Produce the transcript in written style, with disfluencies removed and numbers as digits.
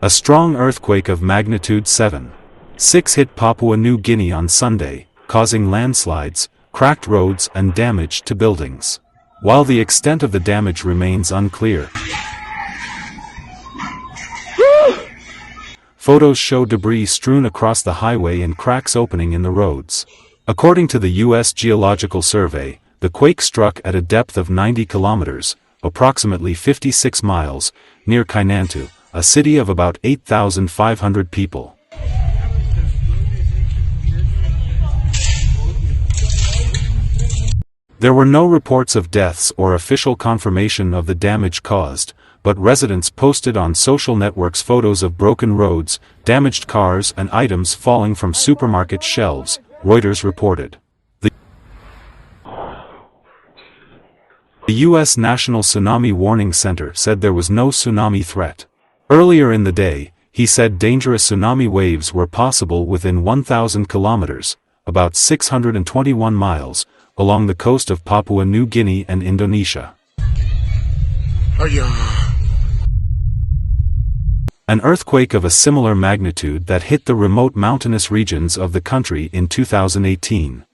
A strong earthquake of magnitude 7.6 hit Papua New Guinea on Sunday, causing landslides, cracked roads and damage to buildings. While the extent of the damage remains unclear, photos show debris strewn across the highway and cracks opening in the roads. According to the U.S. Geological Survey, the quake struck at a depth of 90 kilometers, approximately 56 miles, near Kainantu, a city of about 8,500 people. There were no reports of deaths or official confirmation of the damage caused, but residents posted on social networks photos of broken roads, damaged cars and items falling from supermarket shelves, Reuters reported. The U.S. National Tsunami Warning Center said there was no tsunami threat. Earlier in the day, he said dangerous tsunami waves were possible within 1,000 kilometers, about 621 miles, along the coast of Papua New Guinea and Indonesia. An earthquake of a similar magnitude that hit the remote mountainous regions of the country in 2018.